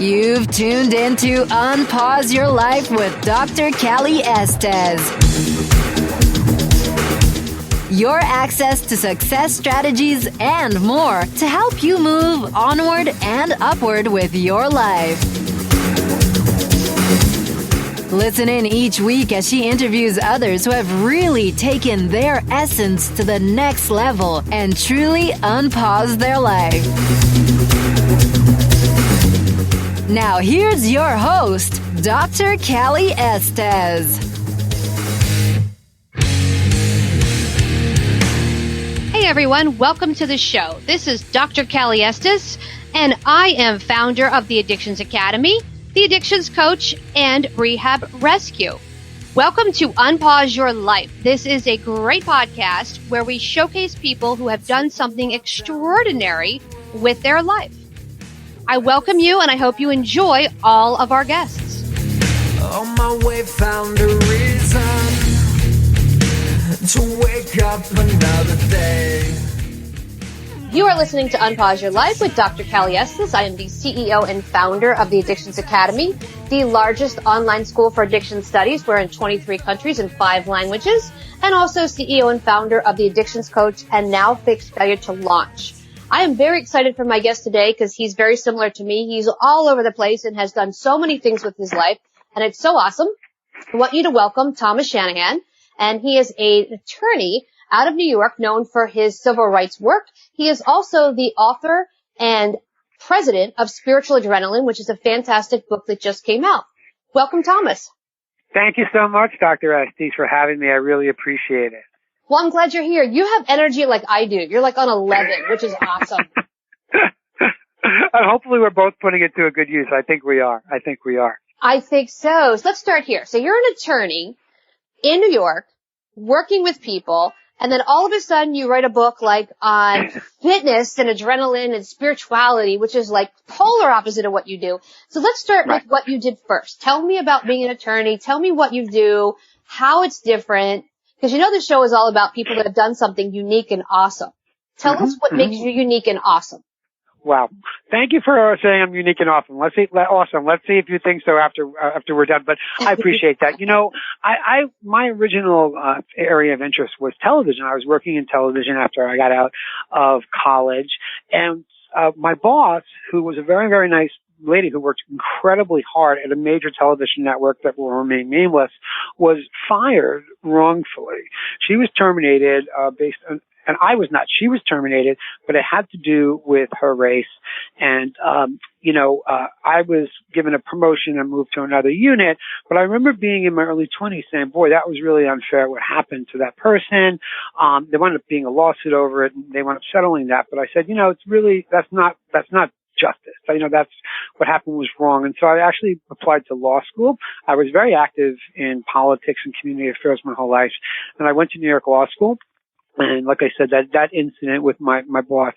You've tuned into Unpause Your Life with Dr. Callie Estes. Your access to success strategies and more to help you move onward and upward with your life. Listen in each week as she interviews others who have really taken their essence to the next level and truly unpaused their life. Now here's your host, Dr. Callie Estes. Hey everyone, welcome to the show. This is Dr. Callie Estes, and I am founder of the Addictions Academy, the Addictions Coach, and Rehab Rescue. Welcome to Unpause Your Life. This is a great podcast where we showcase people who have done something extraordinary with their life. I welcome you, and I hope you enjoy all of our guests. On my way, found a reason to wake up another day. You are listening to Unpause Your Life with Dr. Callie Estes. I am the CEO and founder of the Addictions Academy, the largest online school for addiction studies. We're in 23 countries and 5 languages, and also CEO and founder of the Addictions Coach and Now Fixed Failure to Launch. I am very excited for my guest today because he's very similar to me. He's all over the place and has done so many things with his life, and it's so awesome. I want you to welcome Thomas Shanahan, and he is an attorney out of New York known for his civil rights work. He is also the author and president of Spiritual Adrenaline, which is a fantastic book that just came out. Welcome, Thomas. Thank you so much, Dr. Estes, for having me. I really appreciate it. Well, I'm glad you're here. You have energy like I do. You're like on 11, which is awesome. Hopefully we're both putting it to a good use. I think we are. I think so. So let's start here. So you're an attorney in New York working with people, and then all of a sudden you write a book like on fitness and adrenaline and spirituality, which is like polar opposite of what you do. So let's start with what you did first. Tell me about being an attorney. Tell me what you do, how it's different. Because you know the show is all about people that have done something unique and awesome. Tell us what makes you unique and awesome. Wow. Thank you for saying I'm unique and awesome. Let's see if you think so after we're done, but I appreciate that. You know, my original area of interest was television. I was working in television after I got out of college, and my boss, who was a very, very nice lady who worked incredibly hard at a major television network that will remain nameless, was fired wrongfully. She was terminated and I was not. She was terminated, but it had to do with her race. And, I was given a promotion and moved to another unit, but I remember being in my early 20s saying, boy, that was really unfair what happened to that person. There wound up being a lawsuit over it, and they wound up settling that. But I said, it's really, that's not justice. That's what happened was wrong. And so I actually applied to law school. I was very active in politics and community affairs my whole life. And I went to New York Law School. And like I said, that incident with my boss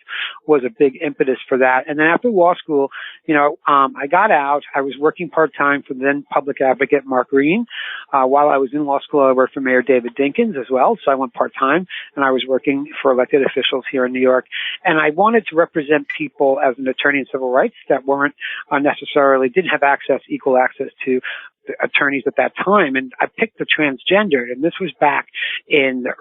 was a big impetus for that. And then after law school, I got out. I was working part-time for the then public advocate Mark Green. While I was in law school, I worked for Mayor David Dinkins as well. So I went part-time, and I was working for elected officials here in New York. And I wanted to represent people as an attorney in civil rights that weren't didn't have equal access to attorneys at that time, and I picked the transgendered, and this was back in the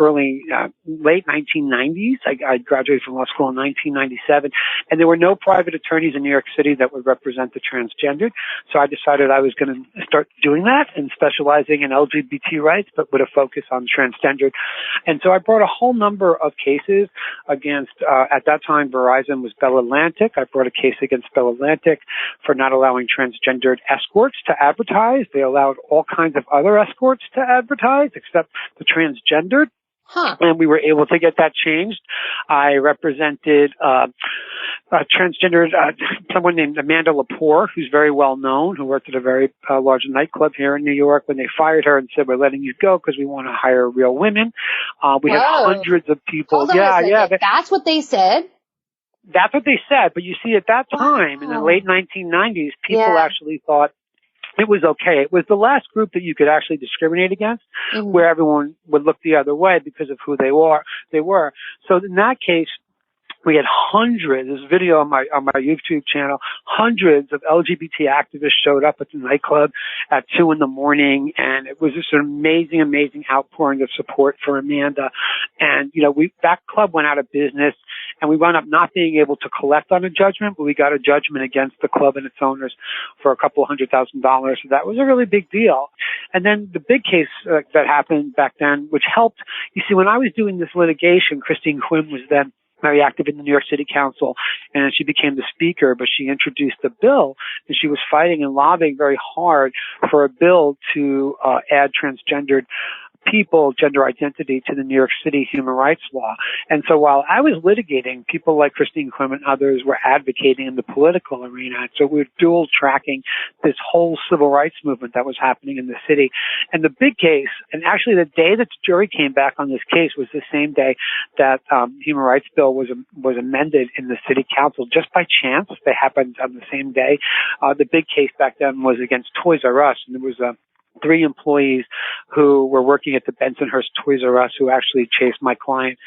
late 1990s. I graduated from law school in 1997, and there were no private attorneys in New York City that would represent the transgendered, so I decided I was going to start doing that and specializing in LGBT rights, but with a focus on transgendered. And so I brought a whole number of cases against, at that time, Verizon was Bell Atlantic. I brought a case against Bell Atlantic for not allowing transgendered escorts to advertise. They allowed all kinds of other escorts to advertise except the transgendered. And we were able to get that changed. I represented transgendered someone named Amanda Lepore, who's very well known, who worked at a very large nightclub here in New York. When they fired her and said, "We're letting you go because we want to hire real women," we had hundreds of people. That's what they said. That's what they said. But you see, at that time, in the late 1990s, people actually thought it was okay. It was the last group that you could actually discriminate against, where everyone would look the other way because of who they were. So in that case, We had hundreds, this video on my YouTube channel, hundreds of LGBT activists showed up at the nightclub at 2 a.m, and it was just an amazing outpouring of support for Amanda. And, that club went out of business, and we wound up not being able to collect on a judgment, but we got a judgment against the club and its owners for a couple $100,000. So that was a really big deal. And then the big case that happened back then, which helped, you see, when I was doing this litigation, Christine Quinn was then very active in the New York City Council, and she became the speaker, but she introduced a bill, and she was fighting and lobbying very hard for a bill to add transgendered people, gender identity, to the New York City human rights law. And so while I was litigating, people like Christine Quinn and others were advocating in the political arena. So we were dual tracking this whole civil rights movement that was happening in the city. And the big case, and actually the day that the jury came back on this case was the same day that human rights bill was amended in the city council, just by chance. They happened on the same day. The big case back then was against Toys R Us, and there was 3 employees who were working at the Bensonhurst Toys R Us who actually chased my clients.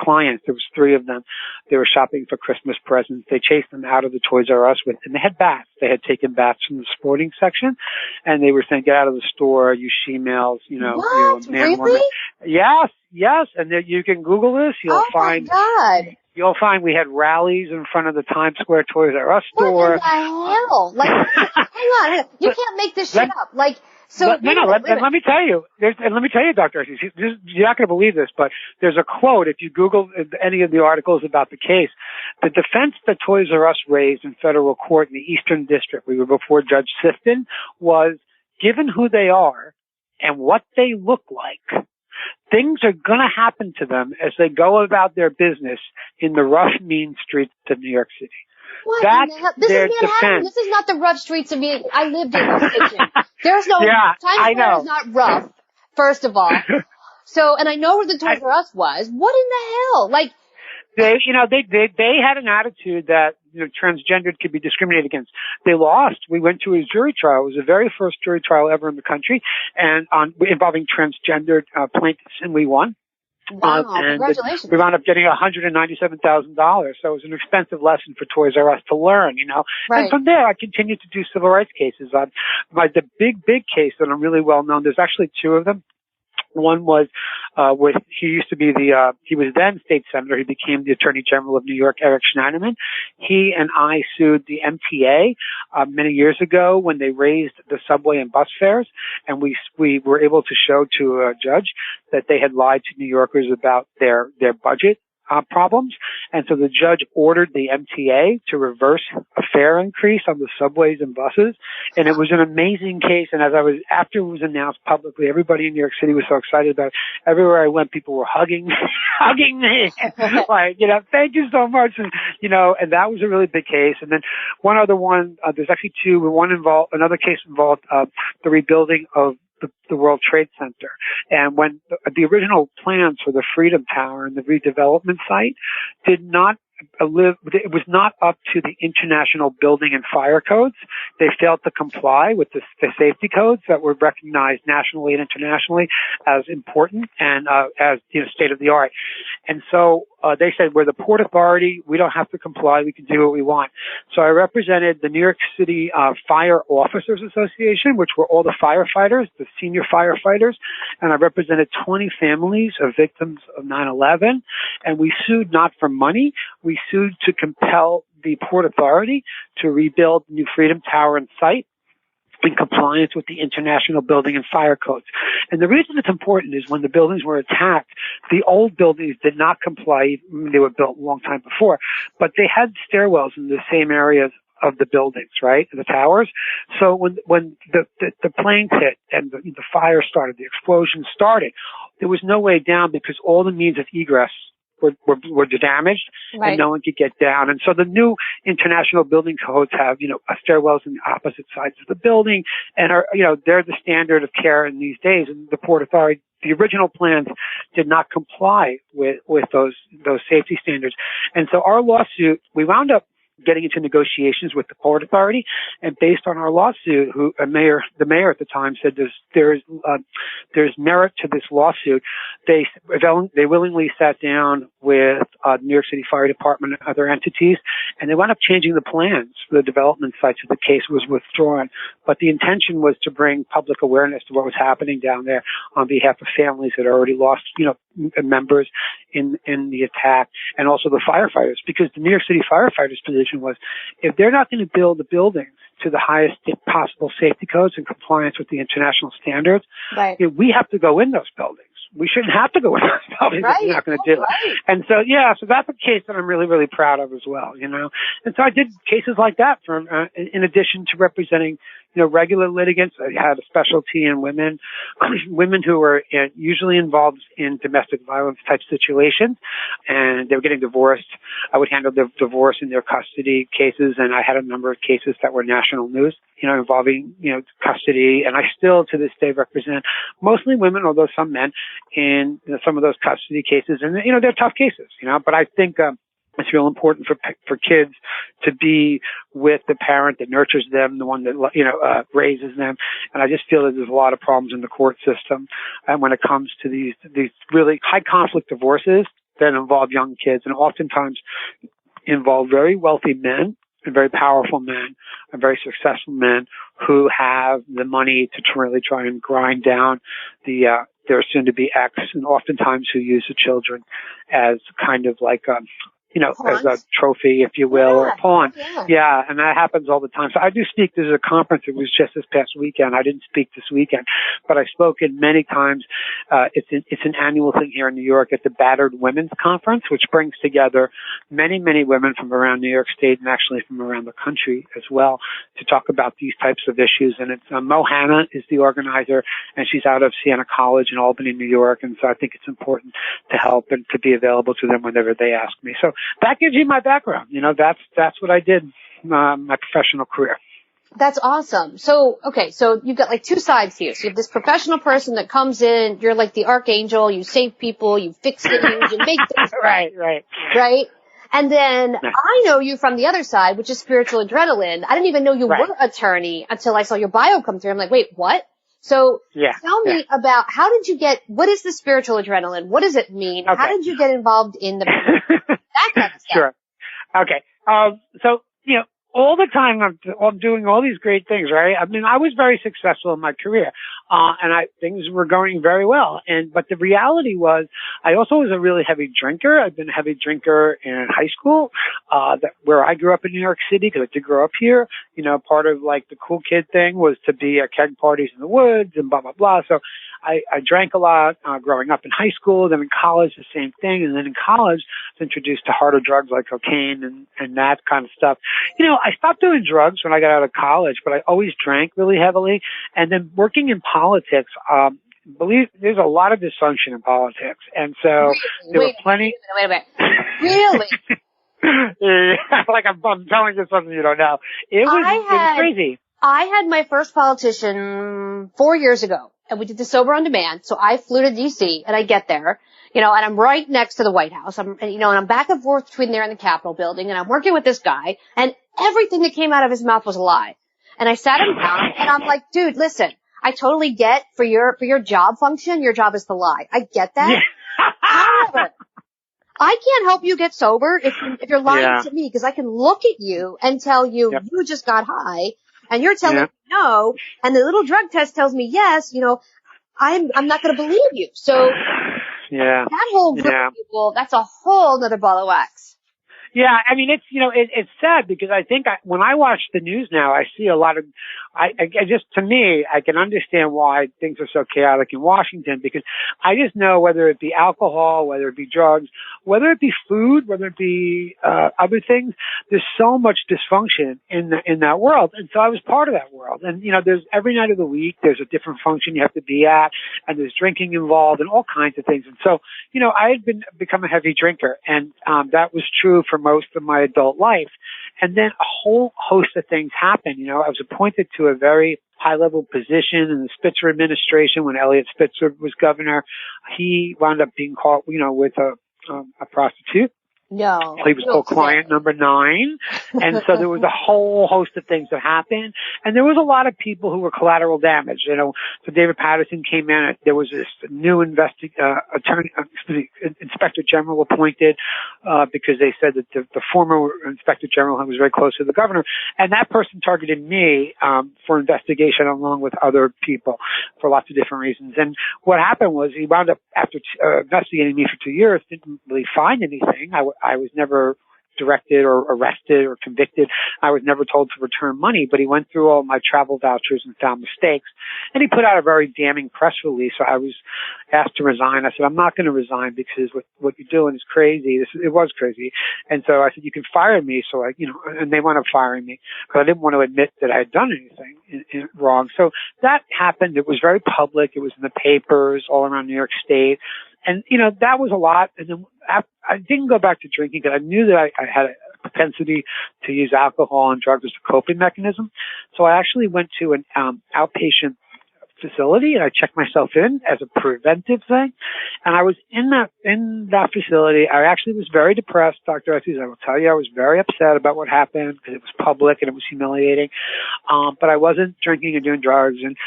There was 3 of them. They were shopping for Christmas presents. They chased them out of the Toys R Us and they had bats. They had taken bats from the sporting section, and they were saying, "Get out of the store, you she-males, What? man, Really? woman." Yes. And then you can Google this. You'll find. My God. You'll find we had rallies in front of the Times Square Toys R Us store. What in the hell? Hang on. You can't make this shit up. Let me tell you. Let me tell you, Dr. Arce, you're not going to believe this, but there's a quote. If you Google any of the articles about the case, the defense that Toys R Us raised in federal court in the Eastern District, we were before Judge Sifton, was, given who they are and what they look like, things are going to happen to them as they go about their business in the rough, mean streets of New York City. What? That's This their is Manhattan. defense. This is not the rough streets of me. I lived in this station. There's no Times Square is not rough, first of all. So, and I know where the Toys R Us was. What in the hell? They had an attitude that transgendered could be discriminated against. They lost. We went to a jury trial. It was the very first jury trial ever in the country, and involving transgendered plaintiffs, and we won. Wow, and congratulations. we wound up getting $197,000. So it was an expensive lesson for Toys R Us to learn, Right. And from there, I continued to do civil rights cases. The big case that I'm really well known, there's actually 2 of them. One was he was then state senator. He became the Attorney General of New York, Eric Shanahan. He and I sued the MTA many years ago when they raised the subway and bus fares, and we were able to show to a judge that they had lied to New Yorkers about their budget problems. And so the judge ordered the MTA to reverse a fare increase on the subways and buses. And it was an amazing case. And after it was announced publicly, everybody in New York City was so excited about it. Everywhere I went, people were hugging me, thank you so much. And that was a really big case. And then one other one, there's actually 2. Another case involved, the rebuilding of the World Trade Center. And when the original plans for the Freedom Tower and the redevelopment site it was not up to the international building and fire codes. They failed to comply with the safety codes that were recognized nationally and internationally as important and as state of the art. And so they said, we're the Port Authority. We don't have to comply. We can do what we want. So I represented the New York City Fire Officers Association, which were all the firefighters, the senior firefighters, and I represented 20 families of victims of 9/11. And we sued not for money. We sued to compel the Port Authority to rebuild the new Freedom Tower and site in compliance with the international building and fire codes. And the reason it's important is when the buildings were attacked, the old buildings did not comply. They were built a long time before, but they had stairwells in the same areas of the buildings, right? The towers. So when the planes hit and the fire started, the explosion started, there was no way down because all the means of egress were damaged, right, and no one could get down. And so the new international building codes have, stairwells on the opposite sides of the building and are, they're the standard of care in these days. And the Port Authority, the original plans did not comply with those safety standards. And so our lawsuit, we wound up getting into negotiations with the Port Authority. And based on our lawsuit, the mayor at the time said there's merit to this lawsuit. They willingly sat down with New York City Fire Department and other entities, and they wound up changing the plans for the development site, so the case was withdrawn. But the intention was to bring public awareness to what was happening down there on behalf of families that already lost, members in the attack, and also the firefighters, because the New York City firefighters' position was, if they're not going to build the buildings to the highest possible safety codes in compliance with the international standards, right, we have to go in those buildings. We shouldn't have to go in those buildings if we're not going to do it. And so, so that's a case that I'm really, really proud of as well, And so I did cases like that in addition to representing, regular litigants. I had a specialty in women who were usually involved in domestic violence type situations, and they were getting divorced. I would handle the divorce in their custody cases, and I had a number of cases that were national news, involving, custody. And I still to this day represent mostly women, although some men, in some of those custody cases. And, they're tough cases, but I think, it's real important for kids to be with the parent that nurtures them, the one that, raises them. And I just feel that there's a lot of problems in the court system. And when it comes to these really high conflict divorces that involve young kids, and oftentimes involve very wealthy men and very powerful men and very successful men who have the money to really try and grind down their soon to be ex, and oftentimes who use the children as kind of like as a trophy, if you will, or a pawn. Yeah, and that happens all the time. So I do speak. There's a conference. It was just this past weekend. I didn't speak this weekend, but I've spoken many times. It's an annual thing here in New York at the Battered Women's Conference, which brings together many, many women from around New York State and actually from around the country as well to talk about these types of issues. And it's Mo Hanna is the organizer, and she's out of Siena College in Albany, New York. And so I think it's important to help and to be available to them whenever they ask me. So that gives you my background. That's what I did, my professional career. That's awesome. So you've got like two sides here. So you have this professional person that comes in, you're like the archangel, you save people, you fix things, you make things right. Right? And then I know you from the other side, which is spiritual adrenaline. I didn't even know you were an attorney until I saw your bio come through. I'm like, wait, what? So tell me about what is the spiritual adrenaline? What does it mean? Okay. How did you get involved in that kind of stuff? Sure. Okay. So, all the time I'm doing all these great things, right? I mean, I was very successful in my career, and things were going very well. But the reality was, I also was a really heavy drinker. I've been a heavy drinker in high school, where I grew up in New York City, because I did grow up here. Part of like the cool kid thing was to be at keg parties in the woods and blah, blah, blah. So I drank a lot, growing up in high school. Then in college, the same thing. And then in college, I was introduced to harder drugs like cocaine and that kind of stuff. I stopped doing drugs when I got out of college, but I always drank really heavily. And then working in politics, there's a lot of dysfunction in politics. And so there were plenty. Wait a minute. Really? Like I'm telling you something you don't know. It was crazy. I had my first politician 4 years ago, and we did the Sober on Demand. So I flew to DC, and I get there, and I'm right next to the White House. And I'm back and forth between there and the Capitol building, and I'm working with this guy, and everything that came out of his mouth was a lie. And I sat him down, and I'm like, dude, listen, I totally get for your job function, your job is to lie. I get that. Yeah. However, I can't help you get sober if you're lying to me, because I can look at you and tell you you just got high, and you're telling me no, and the little drug test tells me yes. I'm not going to believe you. So that whole group of people, that's a whole other ball of wax. Yeah, I mean, it's sad, because I think when I watch the news now, I see a lot of, to me, I can understand why things are so chaotic in Washington, because I just know whether it be alcohol, whether it be drugs, whether it be food, whether it be, other things, there's so much dysfunction in that world. And so I was part of that world. And, there's every night of the week, there's a different function you have to be at, and there's drinking involved and all kinds of things. And so, I had become a heavy drinker, and, that was true for most of my adult life. And then a whole host of things happened. I was appointed to a very high-level position in the Spitzer administration when Eliot Spitzer was governor. He wound up being caught, with a prostitute. No. He was called client number 9. And so there was a whole host of things that happened. And there was a lot of people who were collateral damage. You know, so David Patterson came in. There was this new inspector general appointed, because they said that the former inspector general was very close to the governor. And that person targeted me, for investigation along with other people for lots of different reasons. And what happened was he wound up, after investigating me for 2 years, didn't really find anything. I was never directed or arrested or convicted. I was never told to return money, but he went through all my travel vouchers and found mistakes. And he put out a very damning press release. So I was asked to resign. I said, I'm not going to resign because what you're doing is crazy. It was crazy. And so I said, you can fire me. So and they wound up firing me because I didn't want to admit that I had done anything wrong. So that happened. It was very public. It was in the papers all around New York State. And, that was a lot. And then I didn't go back to drinking because I knew that I had a propensity to use alcohol and drugs as a coping mechanism. So I actually went to an outpatient facility and I checked myself in as a preventive thing. And I was in that facility. I actually was very depressed, Dr. Estes. I will tell you, I was very upset about what happened because it was public and it was humiliating. But I wasn't drinking and doing drugs. And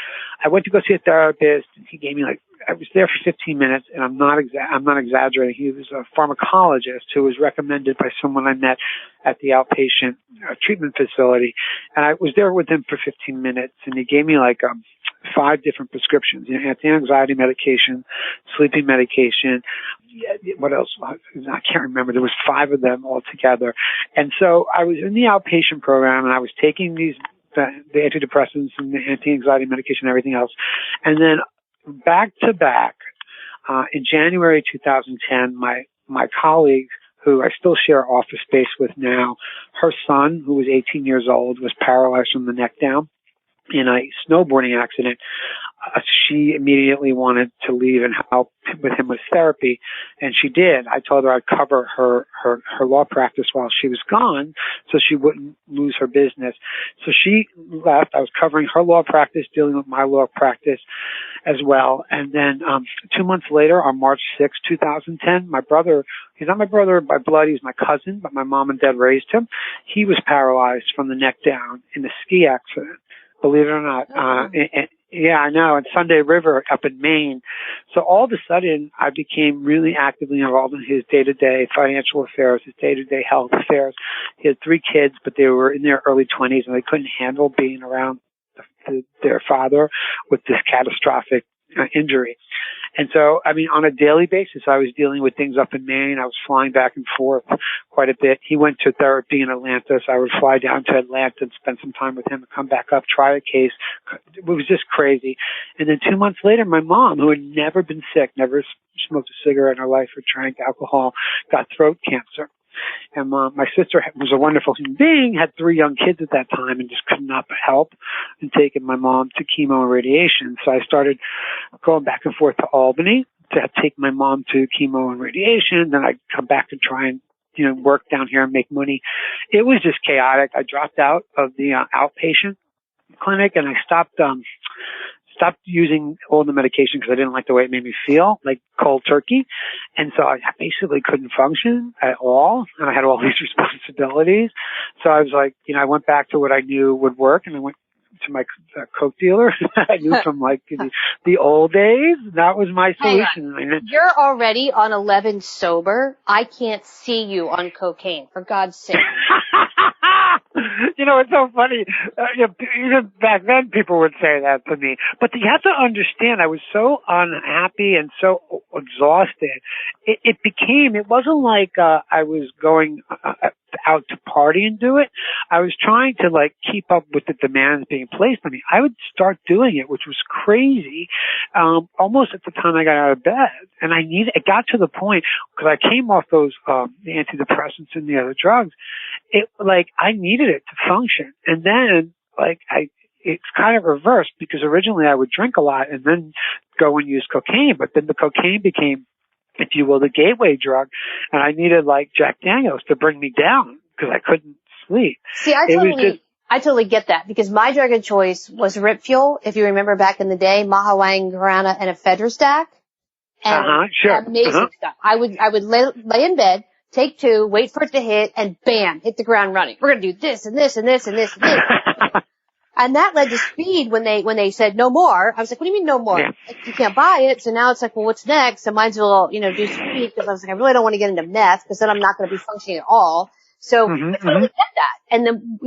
I went to go see a therapist and he gave me I was there for 15 minutes, and I'm not exaggerating. He was a pharmacologist who was recommended by someone I met at the outpatient treatment facility. And I was there with him for 15 minutes, and he gave me 5 different prescriptions, anti-anxiety medication, sleeping medication. What else? I can't remember. There was 5 of them all together. And so I was in the outpatient program, and I was taking the antidepressants and the anti-anxiety medication and everything else. And then back to back, in January 2010, my colleague, who I still share office space with now, her son, who was 18 years old, was paralyzed from the neck down in a snowboarding accident. She immediately wanted to leave and help with him with therapy, and she did. I told her I'd cover her law practice while she was gone so she wouldn't lose her business. So she left. I was covering her law practice, dealing with my law practice as well. And then 2 months later, on March 6, 2010, my brother, he's not my brother by blood, he's my cousin, but my mom and dad raised him. He was paralyzed from the neck down in a ski accident, believe it or not. Yeah, I know, in Sunday River up in Maine. So all of a sudden, I became really actively involved in his day-to-day financial affairs, his day-to-day health affairs. He had 3 kids, but they were in their early 20s, and they couldn't handle being around their father with this catastrophic injury. And so, on a daily basis, I was dealing with things up in Maine. I was flying back and forth quite a bit. He went to therapy in Atlanta, so I would fly down to Atlanta and spend some time with him and come back up, try a case. It was just crazy. And then 2 months later, my mom, who had never been sick, never smoked a cigarette in her life or drank alcohol, got throat cancer. And my sister was a wonderful human being, had 3 young kids at that time, and just could not help in taking my mom to chemo and radiation. So I started going back and forth to Albany to take my mom to chemo and radiation. Then I'd come back and try and work down here and make money. It was just chaotic. I dropped out of the outpatient clinic, and I stopped using all the medication because I didn't like the way it made me feel, like cold turkey. And so I basically couldn't function at all. And I had all these responsibilities. So I was like, I went back to what I knew would work, and I went to my Coke dealer. I knew from the old days. That was my solution. You're already on 11 sober. I can't see you on cocaine, for God's sake. It's so funny. Even back then, people would say that to me. But you have to understand, I was so unhappy and so exhausted. It wasn't like I was going out to party and do it. I was trying to keep up with the demands being placed on me. I would start doing it, which was crazy, almost at the time I got out of bed. And it got to the point, because I came off those the antidepressants and the other drugs, I needed it to function. And then it's kind of reversed, because originally I would drink a lot and then go and use cocaine, but then the cocaine became, if you will, the gateway drug, and I needed Jack Daniels to bring me down because I couldn't sleep. See, I totally get that, because my drug of choice was Rip Fuel, if you remember back in the day, Mahawang, Guarana, and a Fedra stack. And sure. Amazing stuff. I would lay in bed, take two, wait for it to hit, and bam, hit the ground running. We're going to do this and this and this and this and this. And that led to speed when they said no more. I was like, what do you mean no more? Yeah. Like, you can't buy it. So now it's like, well, what's next? So mine's a little, do speed because I was like, I really don't want to get into meth because then I'm not going to be functioning at all. So I totally get that. And then,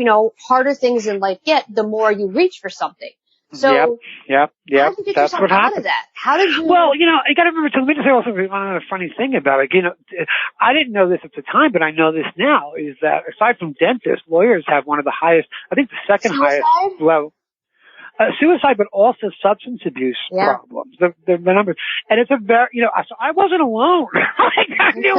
harder things in life get, the more you reach for something. So Yep. how did you get That's yourself what out happened. of that? How did you? Well, you got to remember, let me just say also one other funny thing about it. I didn't know this at the time, but I know this now, is that aside from dentists, lawyers have one of the highest, I think the second highest level. Suicide, but also substance abuse problems. The numbers, and it's a very, so I wasn't alone. Like I knew,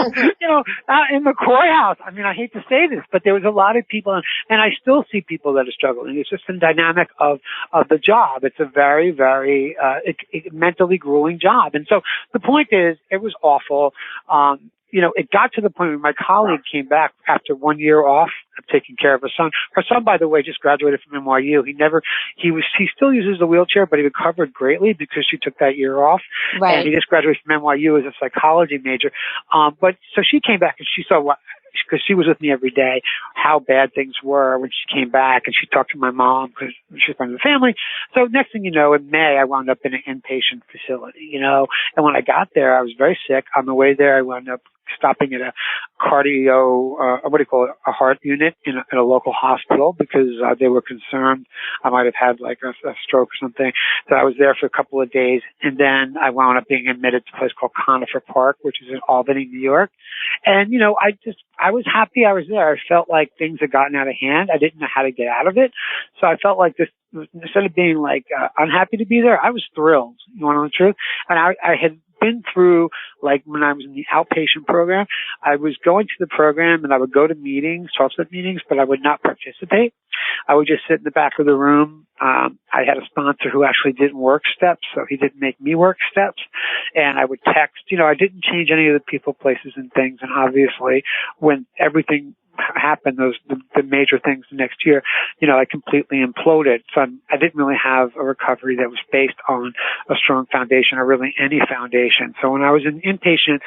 in the courthouse. I mean, I hate to say this, but there was a lot of people, and I still see people that are struggling. It's just the dynamic of the job. It's a very, very mentally grueling job, and so the point is, it was awful. It got to the point where my colleague came back after 1 year off of taking care of her son. Her son, by the way, just graduated from NYU. He still uses the wheelchair, but he recovered greatly because she took that year off. Right. And he just graduated from NYU as a psychology major. So she came back and she saw because she was with me every day, how bad things were when she came back, and she talked to my mom because she's part of the family. So next thing you know, in May, I wound up in an inpatient facility, and when I got there, I was very sick. On the way there, I wound up stopping at a a heart unit in a local hospital because they were concerned I might have had like a stroke or something. So I was there for a couple of days, and then I wound up being admitted to a place called Conifer Park, which is in Albany, New York. And, I was happy I was there. I felt like things had gotten out of hand. I didn't know how to get out of it. So I felt like this, instead of being like unhappy to be there, I was thrilled. You want to know the truth? And I had been through, like when I was in the outpatient program, I was going to the program and I would go to meetings, 12-step meetings, but I would not participate. I would just sit in the back of the room. I had a sponsor who actually didn't work steps, so he didn't make me work steps. And I would text, I didn't change any of the people, places, and things. And obviously, when everything happened, the major things the next year, I completely imploded. So I didn't really have a recovery that was based on a strong foundation or really any foundation. So when I was an inpatient,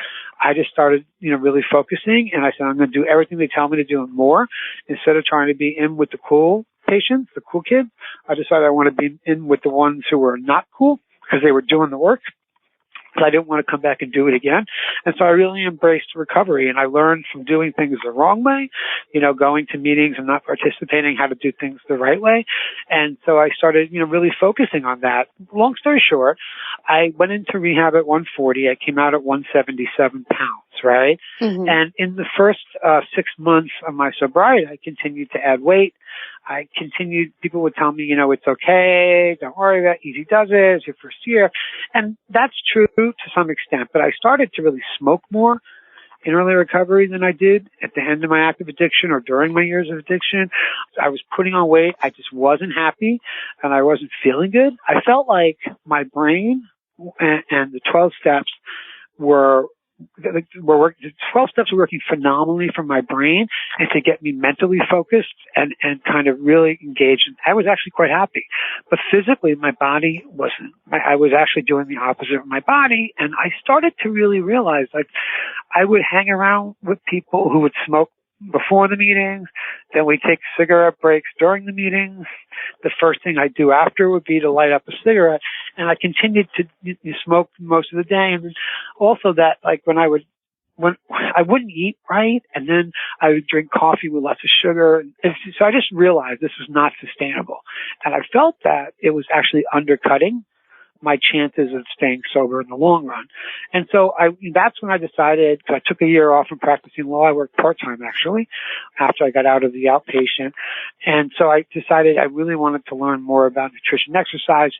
I just started, really focusing, and I said, I'm going to do everything they tell me to do and more. Instead of trying to be in with the cool patients, the cool kids, I decided I want to be in with the ones who were not cool because they were doing the work. So I didn't want to come back and do it again. And so I really embraced recovery, and I learned from doing things the wrong way, going to meetings and not participating, how to do things the right way. And so I started, really focusing on that. Long story short, I went into rehab at 140. I came out at 177 pounds, right? Mm-hmm. And in the first 6 months of my sobriety, I continued to add weight. People would tell me, it's okay, don't worry about it, easy does it, it's your first year. And that's true to some extent, but I started to really smoke more in early recovery than I did at the end of my active addiction or during my years of addiction. I was putting on weight, I just wasn't happy, and I wasn't feeling good. I felt like my brain and the 12 steps were the 12 steps were working phenomenally for my brain and to get me mentally focused and kind of really engaged. And I was actually quite happy. But physically, my body wasn't. I was actually doing the opposite of my body. And I started to really realize, like, I would hang around with people who would smoke before the meetings, then we take cigarette breaks during the meetings. The first thing I do after would be to light up a cigarette, and I continued to smoke most of the day. And also that, like, when I wouldn't eat right, and then I would drink coffee with lots of sugar. And so I just realized this was not sustainable. And I felt that it was actually undercutting my chances of staying sober in the long run. And so that's when I decided, because I took a year off from practicing law. I worked part-time, actually, after I got out of the outpatient. And so I decided I really wanted to learn more about nutrition and exercise.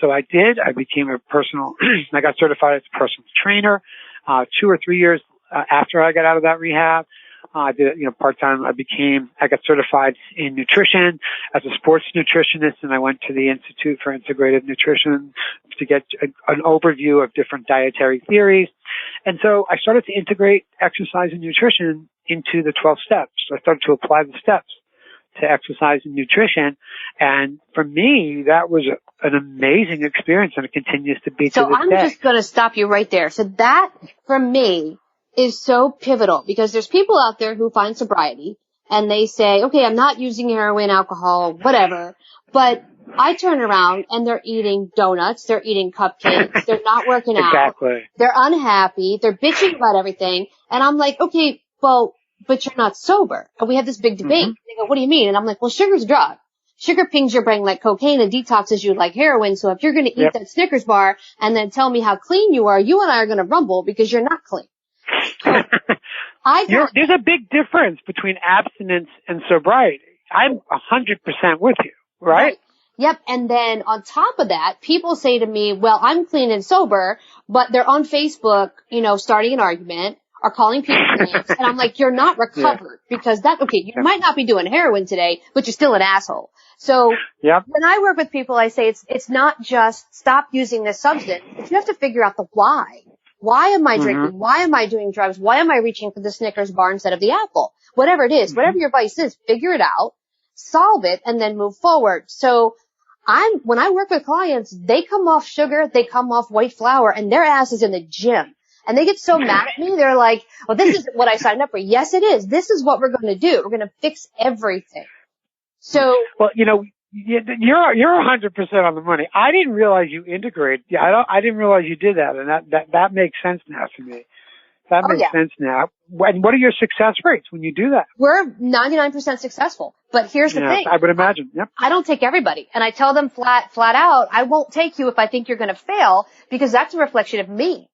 So I did. I became I got certified as a personal trainer 2 or 3 years after I got out of that rehab. I did it, part-time. I got certified in nutrition as a sports nutritionist, and I went to the Institute for Integrative Nutrition to get an overview of different dietary theories. And so I started to integrate exercise and nutrition into the 12 steps. So I started to apply the steps to exercise and nutrition. And for me, that was an amazing experience, and it continues to be to this day. So I'm just going to stop you right there. So that, for me, is so pivotal because there's people out there who find sobriety and they say, okay, I'm not using heroin, alcohol, whatever, but I turn around and they're eating donuts, they're eating cupcakes, they're not working out, Exactly. they're unhappy, they're bitching about everything, and I'm like, okay, well, but you're not sober. And we have this big debate. They go, what do you mean? And I'm like, well, sugar's a drug. Sugar pings your brain like cocaine and detoxes you like heroin, so if you're going to eat that Snickers bar and then tell me how clean you are, you and I are going to rumble because you're not clean. There's a big difference between abstinence and sobriety. I'm 100% with you, right? Yep. And then on top of that, people say to me, well, I'm clean and sober, but they're on Facebook, starting an argument or calling people names. And I'm like, you're not recovered because you might not be doing heroin today, but you're still an asshole. So when I work with people, I say it's not just stop using this substance, but you have to figure out the why. Why am I drinking? Why am I doing drugs? Why am I reaching for the Snickers bar instead of the apple? Whatever it is, whatever your vice is, figure it out, solve it, and then move forward. So when I work with clients, they come off sugar, they come off white flour, and their ass is in the gym. And they get so mad at me, they're like, well, this isn't what I signed up for. Yes, it is. This is what we're going to do. We're going to fix everything. So. Well, you're 100% on the money. I didn't realize you integrated. I didn't realize you did that, and that makes sense now to me. That makes sense now. And what are your success rates when you do that? We're 99% successful. But here's the thing. I would imagine. Yep. I don't take everybody. And I tell them flat out, I won't take you if I think you're going to fail because that's a reflection of me.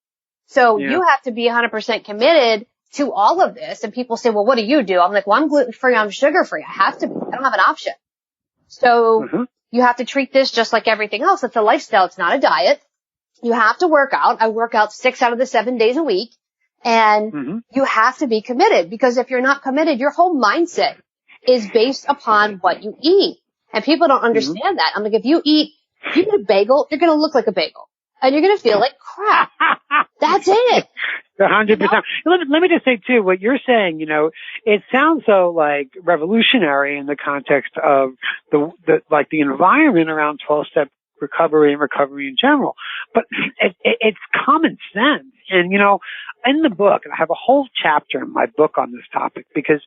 So you have to be 100% committed to all of this. And people say, well, what do you do? I'm like, well, I'm gluten-free. I'm sugar-free. I have to be. I don't have an option. So you have to treat this just like everything else. It's a lifestyle. It's not a diet. You have to work out. I work out 6 out of the 7 days a week. And you have to be committed because if you're not committed, your whole mindset is based upon what you eat. And people don't understand that. I'm like, if you eat a bagel, you're going to look like a bagel. And you're going to feel like crap. That's it. 100%. Let me just say too, what you're saying, it sounds so like revolutionary in the context of the environment around 12-step recovery and recovery in general. But it's common sense. And, in the book, and I have a whole chapter in my book on this topic because,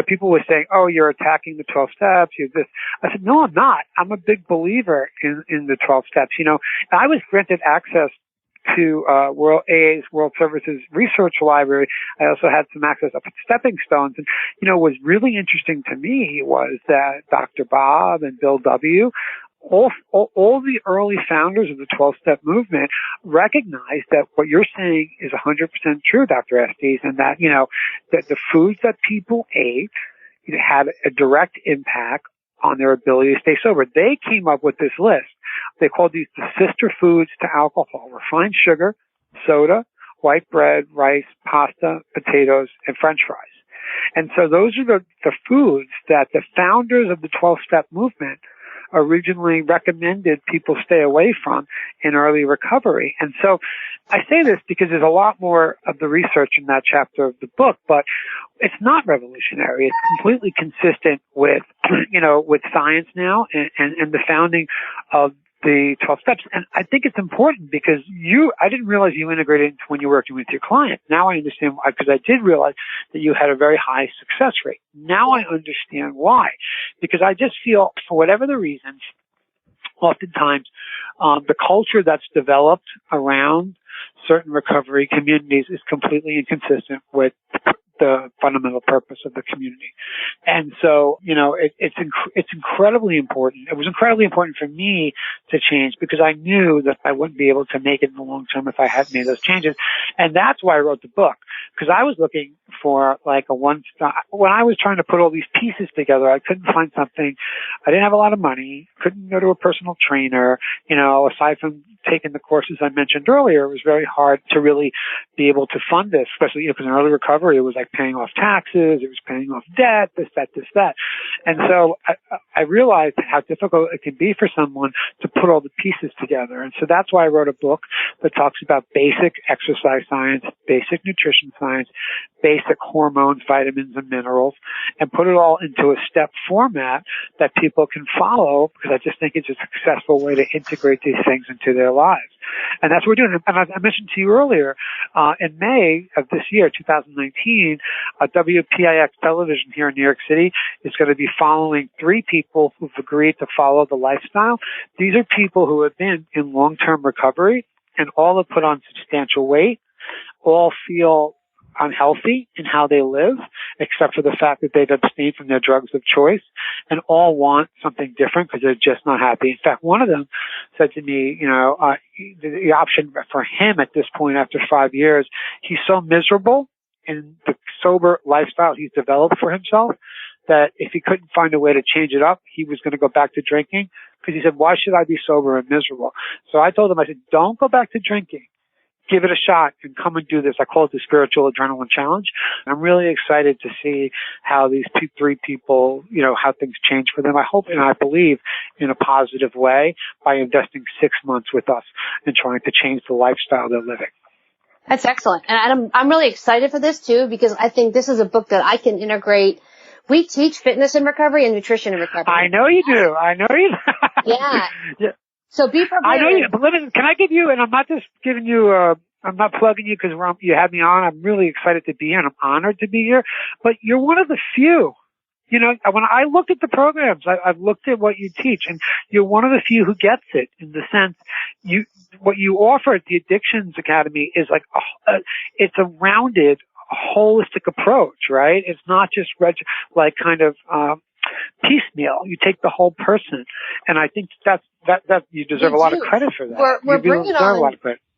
people were saying, oh, you're attacking the 12 steps. You're this. I said, no, I'm not. I'm a big believer in the 12 steps. I was granted access to AA's World Services Research Library. I also had some access up at Stepping Stones. And, what was really interesting to me was that Dr. Bob and Bill W., all the early founders of the 12-step movement recognized that what you're saying is 100% true, Dr. Estes, and that, that the foods that people ate had a direct impact on their ability to stay sober. They came up with this list. They called these the sister foods to alcohol: refined sugar, soda, white bread, rice, pasta, potatoes, and French fries. And so those are the foods that the founders of the 12-step movement originally recommended people stay away from in early recovery. And so I say this because there's a lot more of the research in that chapter of the book, but it's not revolutionary. It's completely consistent with, with science now and the founding of the 12 steps. And I think it's important because I didn't realize you integrated it when you were working with your client. Now I understand why, because I did realize that you had a very high success rate. Now I understand why, because I just feel for whatever the reasons, oftentimes, the culture that's developed around certain recovery communities is completely inconsistent with the fundamental purpose of the community. And so, it's incredibly important. It was incredibly important for me to change because I knew that I wouldn't be able to make it in the long term if I hadn't made those changes. And that's why I wrote the book, because I was looking for like when I was trying to put all these pieces together, I couldn't find something. I didn't have a lot of money, couldn't go to a personal trainer, aside from taking the courses I mentioned earlier, it was very hard to really be able to fund this, especially, because in early recovery, it was like paying off taxes, it was paying off debt, this, that. And so I realized how difficult it can be for someone to put all the pieces together. And so that's why I wrote a book that talks about basic exercise science, basic nutrition science, basic hormones, vitamins, and minerals, and put it all into a step format that people can follow, because I just think it's a successful way to integrate these things into their lives. And that's what we're doing. And I mentioned to you earlier, in May of this year, 2019, WPIX television here in New York City is going to be following 3 people who've agreed to follow the lifestyle. These are people who have been in long-term recovery and all have put on substantial weight, all feel unhealthy in how they live, except for the fact that they've abstained from their drugs of choice, and all want something different because they're just not happy. In fact, one of them said to me, the option for him at this point after 5 years, he's so miserable in the sober lifestyle he's developed for himself that if he couldn't find a way to change it up, he was going to go back to drinking, because he said, why should I be sober and miserable? So I told him, I said, don't go back to drinking. Give it a shot and come and do this. I call it the Spiritual Adrenaline Challenge. I'm really excited to see how these 3 people, how things change for them. I hope and I believe in a positive way by investing 6 months with us and trying to change the lifestyle they're living. That's excellent. And I'm really excited for this too, because I think this is a book that I can integrate. We teach fitness in recovery and nutrition in recovery. I know you do. I know you do. Yeah. So be prepared. I know you, but listen, can I give you, and I'm not just giving you, I'm not plugging you because you had me on. I'm really excited to be here and I'm honored to be here, but you're one of the few. When I looked at the programs, I've looked at what you teach, and you're one of the few who gets it, in the sense what you offer at the Addictions Academy is like it's a rounded, holistic approach, right? It's not just piecemeal. You take the whole person, and I think that you deserve a lot of credit for that.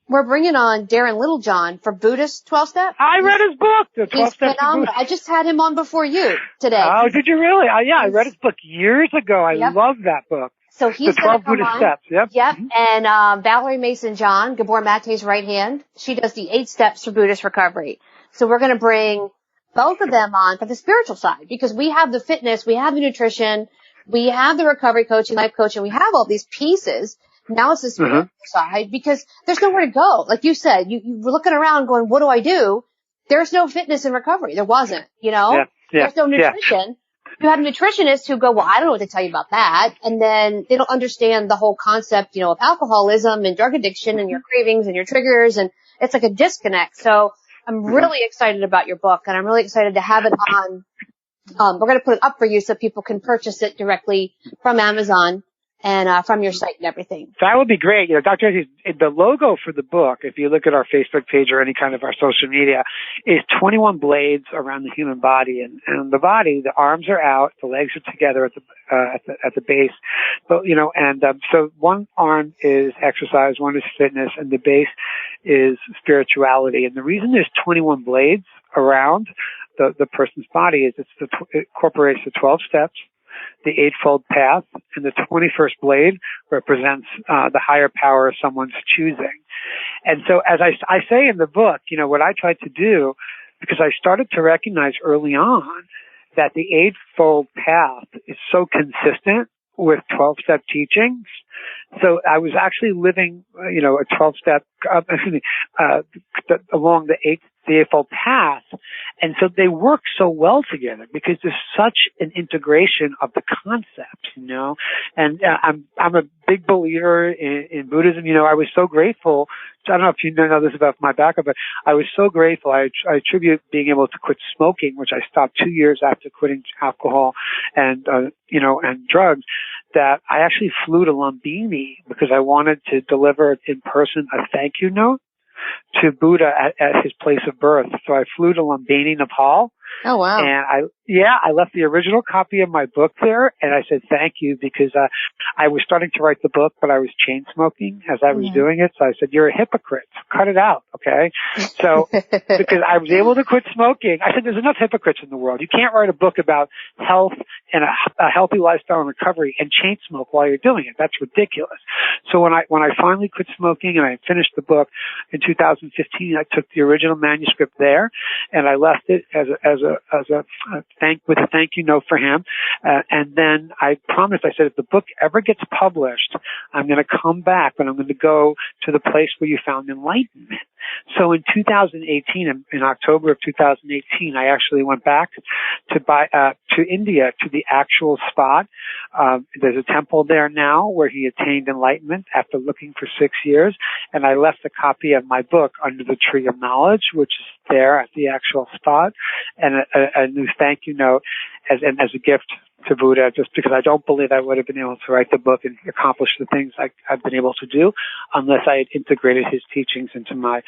We're bringing on Darren Littlejohn for Buddhist 12-step. I read his book, the 12-step. I just had him on before you today. Oh, did you really? I read his book years ago. I love that book. So he's the 12 Buddhist steps. Yep. Mm-hmm. And Valerie Mason-John, Gabor Mate's right hand, she does the 8 steps for Buddhist recovery. So we're going to bring both of them on for the spiritual side, because we have the fitness, we have the nutrition, we have the recovery coaching, life coaching, we have all these pieces. Now it's the spiritual side, because there's nowhere to go. Like you said, you were looking around going, what do I do? There's no fitness in recovery. There wasn't, There's no nutrition. You have nutritionists who go, well, I don't know what to tell you about that. And then they don't understand the whole concept, of alcoholism and drug addiction and your cravings and your triggers. And it's like a disconnect. So I'm really excited about your book, and I'm really excited to have it on. We're going to put it up for you so people can purchase it directly from Amazon and from your site and everything. That would be great. Dr. Estes, the logo for the book, if you look at our Facebook page or any kind of our social media, is 21 blades around the human body. And the body, the arms are out, the legs are together at the base. But, so one arm is exercise, one is fitness, and the base is spirituality. And the reason there's 21 blades around the person's body is it incorporates the 12 steps, the Eightfold Path, and the 21st blade represents the higher power of someone's choosing. And so, as I say in the book, what I tried to do, because I started to recognize early on that the Eightfold Path is so consistent with 12-step teachings. So I was actually living, a 12-step, along the Eightfold Path. And so they work so well together because there's such an integration of the concepts, And I'm a big believer in Buddhism. I was so grateful. I don't know if you know this about my background, but I was so grateful. I attribute being able to quit smoking, which I stopped 2 years after quitting alcohol and drugs, that I actually flew to Lumbini because I wanted to deliver in person a thank you note to Buddha at his place of birth. So I flew to Lumbini, Nepal. Oh, wow. And I left the original copy of my book there, and I said thank you because I was starting to write the book, but I was chain smoking as I was doing it. So I said, you're a hypocrite. Cut it out, okay? So because I was able to quit smoking, I said there's enough hypocrites in the world. You can't write a book about health and a healthy lifestyle and recovery and chain smoke while you're doing it. That's ridiculous. So when I finally quit smoking and I finished the book in 2015, I took the original manuscript there and I left it as a thank you note for him. And then I promised, I said, if the book ever gets published, I'm going to come back, but I'm going to go to the place where you found enlightenment. So in 2018, in October of 2018, I actually went back to India, to the actual spot. There's a temple there now where he attained enlightenment after looking for 6 years. And I left a copy of my book under the tree of knowledge, which is there at the actual spot, and a new thank you note as a gift to Buddha, just because I don't believe I would have been able to write the book and accomplish the things I've been able to do unless I had integrated his teachings into my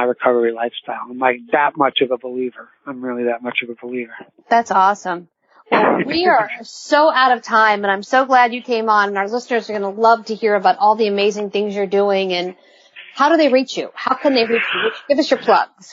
recovery lifestyle. I'm like that much of a believer. I'm really that much of a believer. That's awesome. Well, we are so out of time, and I'm so glad you came on, and our listeners are going to love to hear about all the amazing things you're doing. And how do they reach you? How can they reach you? Give us your plugs.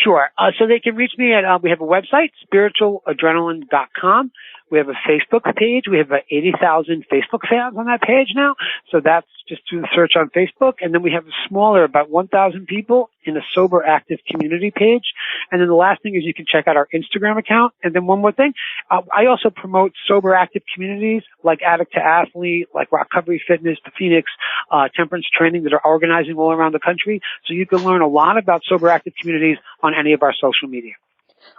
Sure. So they can reach me at, we have a website, spiritualadrenaline.com. We have a Facebook page. We have about 80,000 Facebook fans on that page now. So that's just do the search on Facebook. And then we have a smaller, about 1,000 people in a sober active community page. And then the last thing is you can check out our Instagram account. And then one more thing, I also promote sober active communities like Addict to Athlete, like Recovery Fitness, the Phoenix, Temperance Training that are organizing all around the country. So you can learn a lot about sober active communities on any of our social media.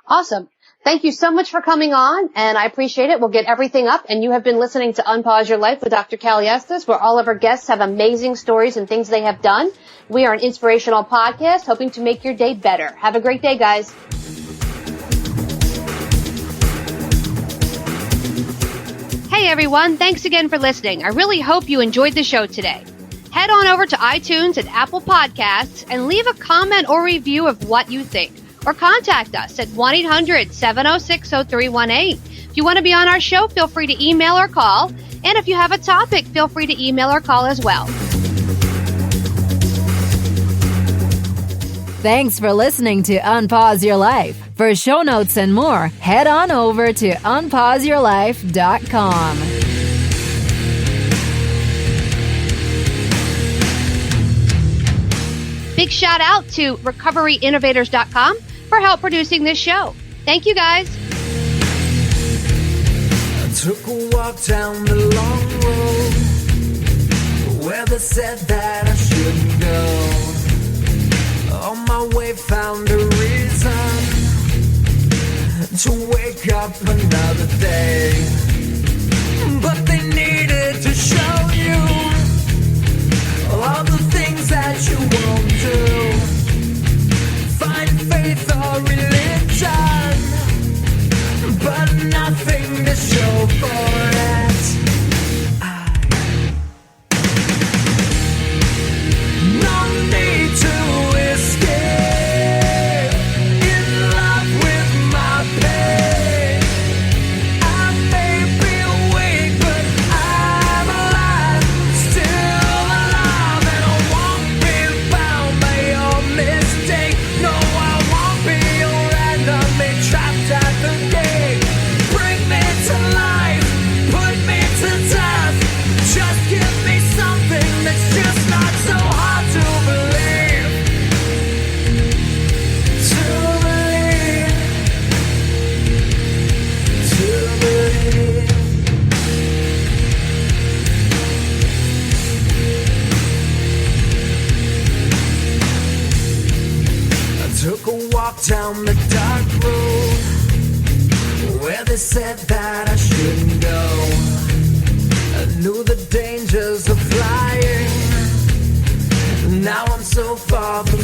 Awesome. Thank you so much for coming on, and I appreciate it. We'll get everything up, and you have been listening to Unpause Your Life with Dr. Callie Estes, where all of our guests have amazing stories and things they have done. We are an inspirational podcast hoping to make your day better. Have a great day, guys. Hey, everyone. Thanks again for listening. I really hope you enjoyed the show today. Head on over to iTunes and Apple Podcasts and leave a comment or review of what you think. Or contact us at 1-800-706-0318. If you want to be on our show, feel free to email or call. And if you have a topic, feel free to email or call as well. Thanks for listening to Unpause Your Life. For show notes and more, head on over to unpauseyourlife.com. Big shout out to recoveryinnovators.com for help producing this show. Thank you, guys. I took a walk down the long road where they said that I shouldn't go. On my way found a reason to wake up another day. But they needed to show you all the things that you won't do. Find faith or religion, but nothing to show for it. No need to escape in love with my pain. I may be awake, but I'm alive, still alive, and I won't be bound by your mistake. No, I won't be your enemy, trapped at the gate. Bring me to life, put me to death. Just give me something that's just not so hard to believe. To believe. To believe. I took a walk down the dark road where they said that I shouldn't go. I knew the dangers of flying. Now I'm so far from